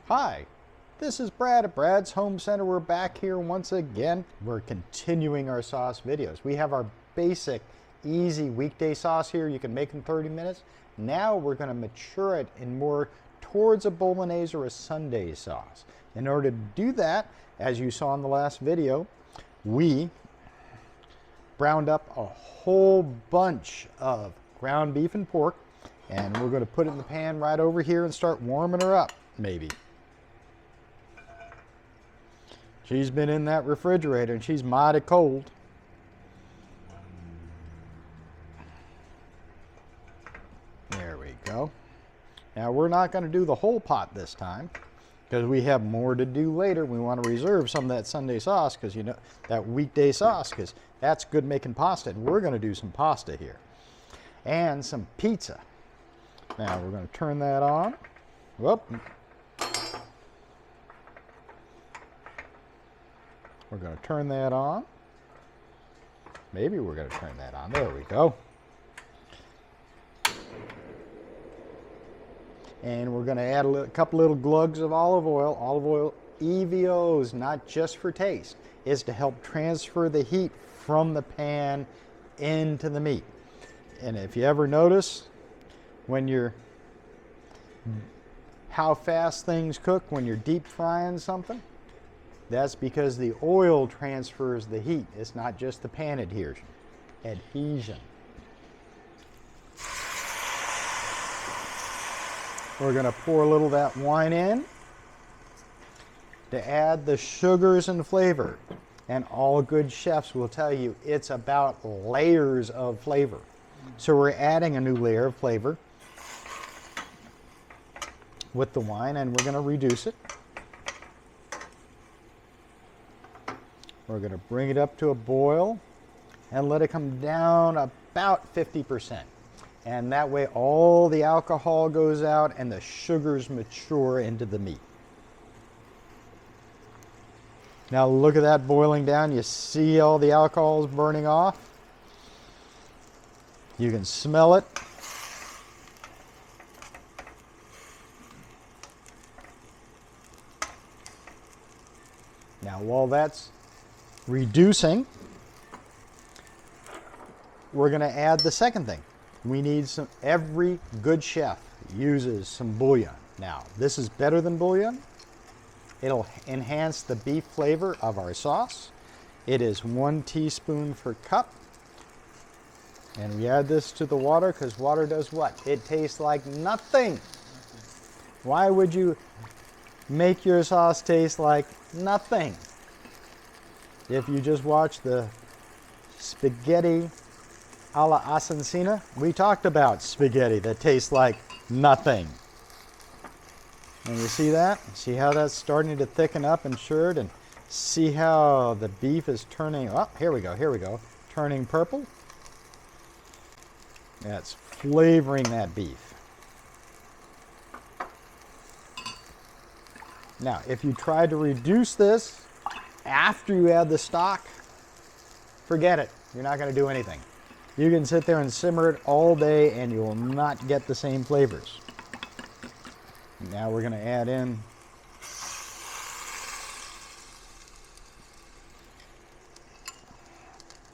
Hi, this is Brad at Brad's Home Center. We're back here once again. We're continuing our sauce videos. We have our basic, easy weekday sauce here. You can make in 30 minutes. Now we're going to mature it in more towards a Bolognese or a Sunday sauce. In order to do that, as you saw in the last video, we browned up a whole bunch of ground beef and pork, and we're going to put it in the pan right over here and start warming her up, maybe. She's been in that refrigerator and she's mighty cold. There we go. Now we're not going to do the whole pot this time because we have more to do later. We want to reserve some of that Sunday sauce, because you know, that weekday sauce, because that's good making pasta, and we're going to do some pasta here and some pizza. Now we're going to turn that on. Whoop. We're going to turn that on. Maybe we're going to turn that on. There we go. And we're going to add a couple little glugs of olive oil. Olive oil, EVOs, not just for taste, is to help transfer the heat from the pan into the meat. And if you ever notice how fast things cook when you're deep frying something, that's because the oil transfers the heat. It's not just the pan adhesion. We're going to pour a little of that wine in to add the sugars and flavor. And all good chefs will tell you it's about layers of flavor. So we're adding a new layer of flavor with the wine, and we're going to reduce it. We're going to bring it up to a boil and let it come down about 50%. And that way all the alcohol goes out and the sugars mature into the meat. Now look at that boiling down. You see all the alcohol is burning off. You can smell it. Now while that's reducing, we're going to add the second thing. We need some, every good chef uses some bouillon. Now, this is better than bouillon. It'll enhance the beef flavor of our sauce. It is 1 teaspoon per cup. And we add this to the water because water does what? It tastes like nothing. Why would you make your sauce taste like nothing? If you just watch the spaghetti alla assassina, we talked about spaghetti that tastes like nothing. And you see that? See how that's starting to thicken up and shirred, and see how the beef is turning up? Here we go, turning purple. That's flavoring that beef. Now, if you try to reduce this after you add the stock, forget it. You're not going to do anything. You can sit there and simmer it all day and you will not get the same flavors. Now we're going to add in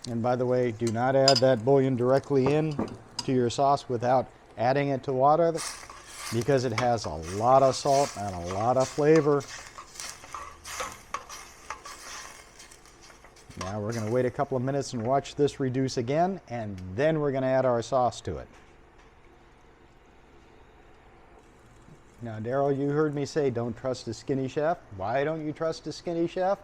and by the way, do not add that bouillon directly in to your sauce without adding it to water, because it has a lot of salt and a lot of flavor. Now we're going to wait a couple of minutes and watch this reduce again, and then we're going to add our sauce to it. Now, Darrell, you heard me say don't trust a skinny chef. Why don't you trust a skinny chef?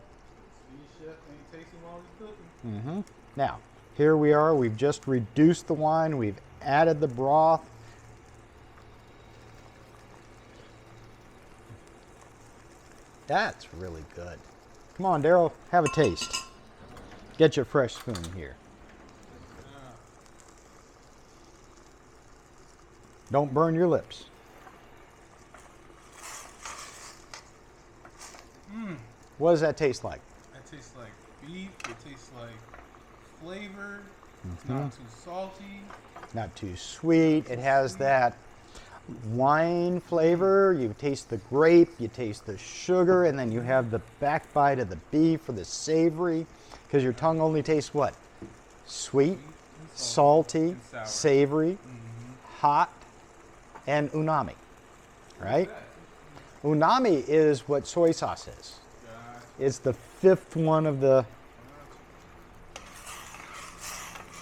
Skinny chef ain't tasting while he's cooking. Now, here we are. We've just reduced the wine. We've added the broth. That's really good. Come on, Darrell, have a taste. Get your fresh spoon here. Don't burn your lips. What does that taste like? That tastes like beef. It tastes like flavor. It's not too salty. Not too sweet. It has that wine flavor, you taste the grape, you taste the sugar, and then you have the back bite of the beef for the savory, because your tongue only tastes what? Sweet, salty, savory, hot, and umami, right? Umami is what soy sauce is. It's the fifth one of the,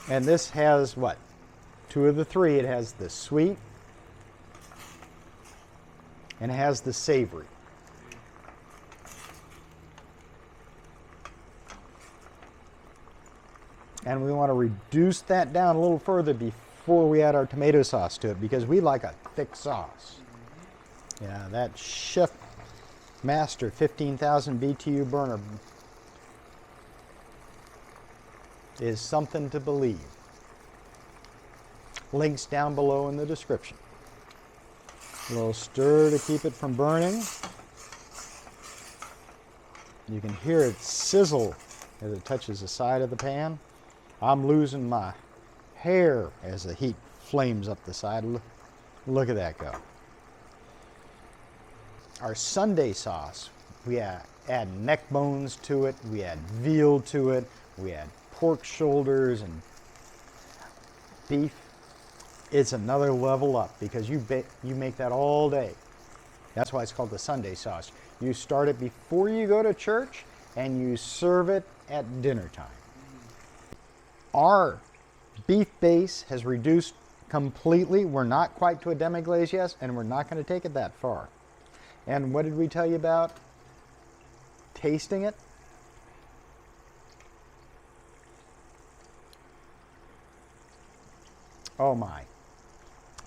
and this has what? Two of the three. It has the sweet and it has the savory. And we want to reduce that down a little further before we add our tomato sauce to it, because we like a thick sauce. Yeah, that Chef Master 15,000 BTU burner is something to believe. Links down below in the description. A little stir to keep it from burning. You can hear it sizzle as it touches the side of the pan. I'm losing my hair as the heat flames up the side. Look at that go. Our Sunday sauce, we add neck bones to it, we add veal to it, we add pork shoulders and beef. It's another level up because you make that all day. That's why it's called the Sunday sauce. You start it before you go to church and you serve it at dinner time. Our beef base has reduced completely. We're not quite to a demi-glaze yet, and we're not going to take it that far. And what did we tell you about tasting it? Oh my.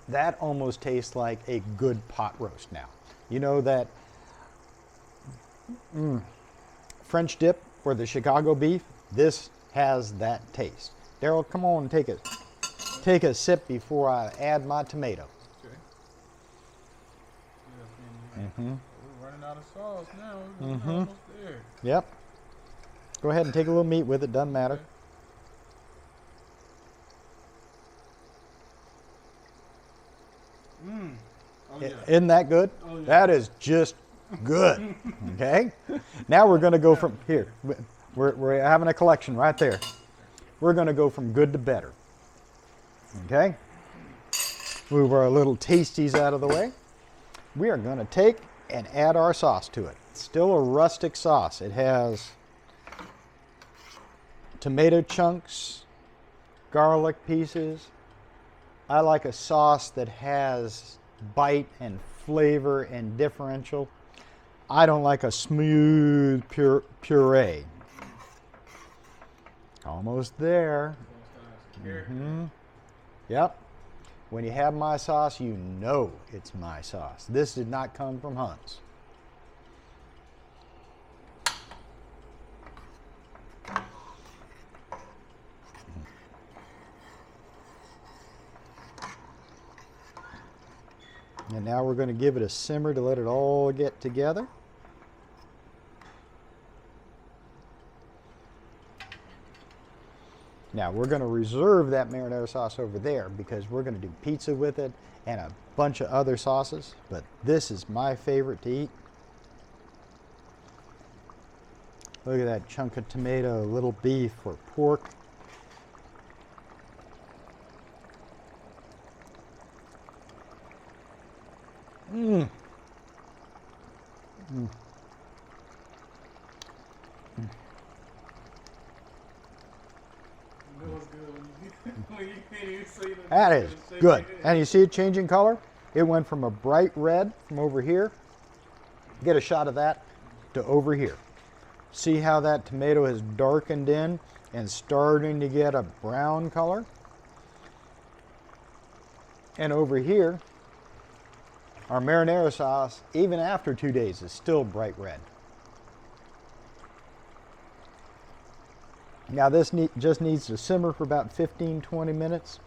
That almost tastes like a good pot roast now. You know that French dip or the Chicago beef? This has that taste. Darrell, come on and take a sip before I add my tomato. Okay. We're running out of sauce now. We're almost there. Yep. Go ahead and take a little meat with it, doesn't matter. Oh, yeah. Isn't that good? Oh, yeah. That is just good. Okay? Now we're going to go from here. We're having a collection right there. We're going to go from good to better. Okay? Move our little tasties out of the way. We are going to take and add our sauce to it. It's still a rustic sauce. It has tomato chunks, garlic pieces. I like a sauce that has bite and flavor and differential. I don't like a smooth puree. Almost there. Yep. When you have my sauce, you know it's my sauce. This did not come from Hunt's. And now we're going to give it a simmer to let it all get together. Now we're going to reserve that marinara sauce over there because we're going to do pizza with it and a bunch of other sauces, but this is my favorite to eat. Look at that chunk of tomato, little beef or pork. Mmm. Mm. That is good. And you see it changing color? It went from a bright red from over here, get a shot of that, to over here. See how that tomato has darkened in and starting to get a brown color? And over here, our marinara sauce, even after 2 days, is still bright red. Now this just needs to simmer for about 15-20 minutes,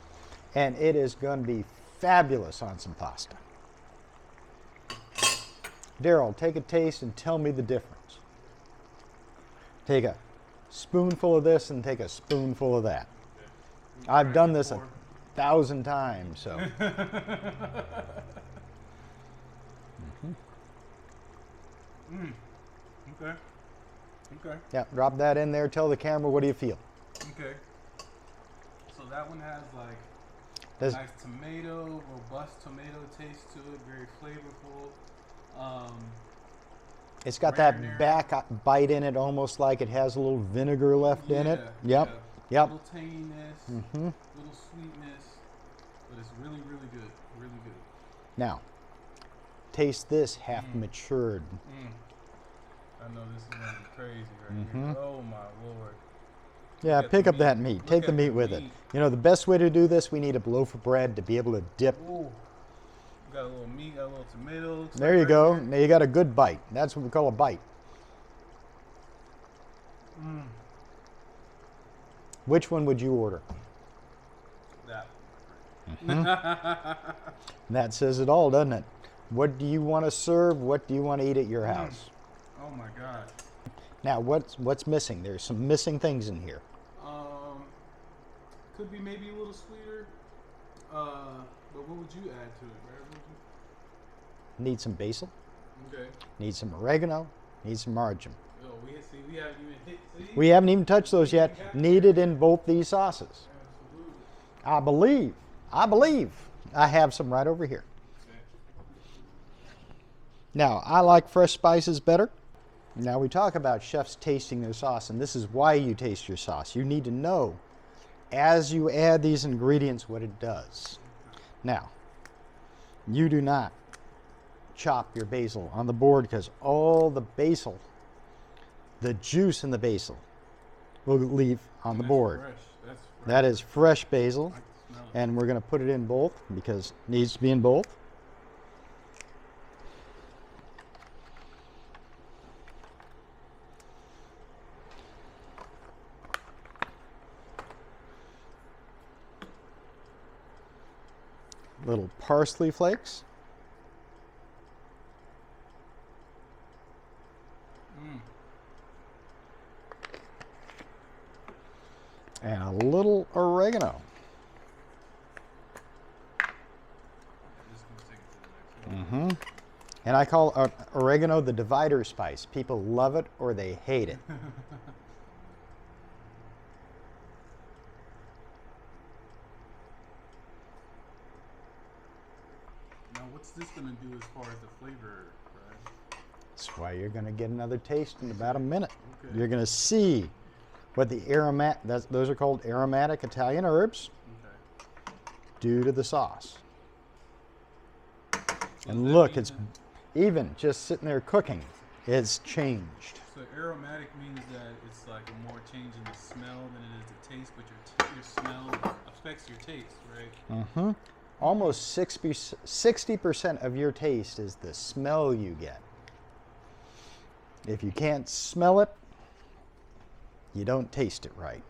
and it is going to be fabulous on some pasta. Darrell, take a taste and tell me the difference. Take a spoonful of this and take a spoonful of that. I've done this 1,000 times, so. Okay. Okay. Yeah, drop that in there. Tell the camera, what do you feel? Okay. So that one has like Does, nice tomato, robust tomato taste to it, very flavorful. it's got that Marinara. back bite in it, almost like it has a little vinegar left in it. Yep. Yeah. Yep. Little tanginess, little sweetness, but it's really, really good. Really good. Now, taste this half matured. I know this is gonna be crazy right here. Oh my lord. Yeah, Look at pick the up that meat. meat. Look Take the at meat the with it. meat. You know, the best way to do this, we need a loaf of bread to be able to dip. Ooh. Got a little meat, got a little tomato. Looks There like you right go. here. Now you got a good bite. That's what we call a bite. Which one would you order? That. That says it all, doesn't it? What do you want to serve? What do you want to eat at your house? Oh my god. Now, what's missing? There's some missing things in here. Could be maybe a little sweeter. But what would you add to it, Brad? What would Need some basil. you? Okay. Need some oregano. Need some marjoram. Oh, we haven't even hit. See? We haven't even touched those yet. Needed in both these sauces. Absolutely. I believe. I have some right over here. Okay. Now, I like fresh spices better. Now, we talk about chefs tasting their sauce, and this is why you taste your sauce. You need to know, as you add these ingredients, what it does. Now, you do not chop your basil on the board because all the basil, the juice in the basil, will leave on the board. Fresh. That's fresh. That is fresh basil, I can smell it. and we're going to put it in both because it needs to be in both. Little parsley flakes. And a little oregano. Just gonna take it to the next one. And I call oregano the divider spice. People love it or they hate it. Now, what's this gonna do as far as the flavor, Brad? That's why you're going to get another taste in about a minute. Okay. You're going to see what the those are called aromatic Italian herbs Okay. do to the sauce. So And does that look, mean it's that- even just sitting there cooking, it's changed. So aromatic means that it's like a more change in the smell than it is the taste, but your smell affects your taste, right? Almost 60% of your taste is the smell you get. If you can't smell it, you don't taste it right.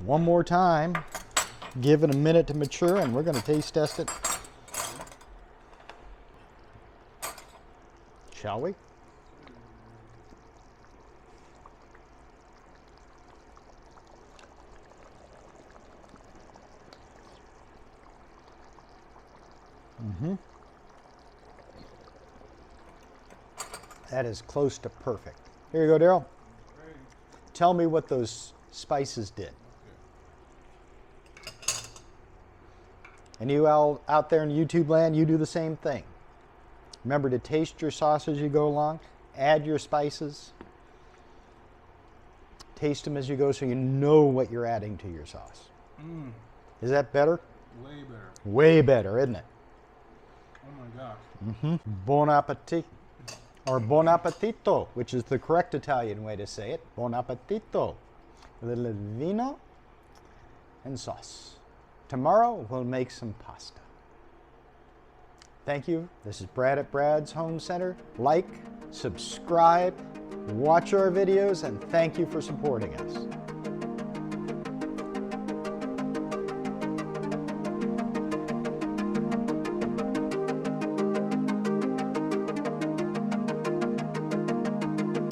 One more time, give it a minute to mature, and we're going to taste test it. Shall we? That is close to perfect. Here you go, Daryl. Right. Tell me what those spices did. And you all out there in YouTube land, you do the same thing. Remember to taste your sauce as you go along. Add your spices. Taste them as you go so you know what you're adding to your sauce. Is that better? Way better. Way better, isn't it? Oh my gosh. Bon appetit. Or buon appetito, which is the correct Italian way to say it. Buon appetito. A little vino and sauce. Tomorrow we'll make some pasta. Thank you. This is Brad at Brad's Home Center. Like, subscribe, watch our videos, and thank you for supporting us.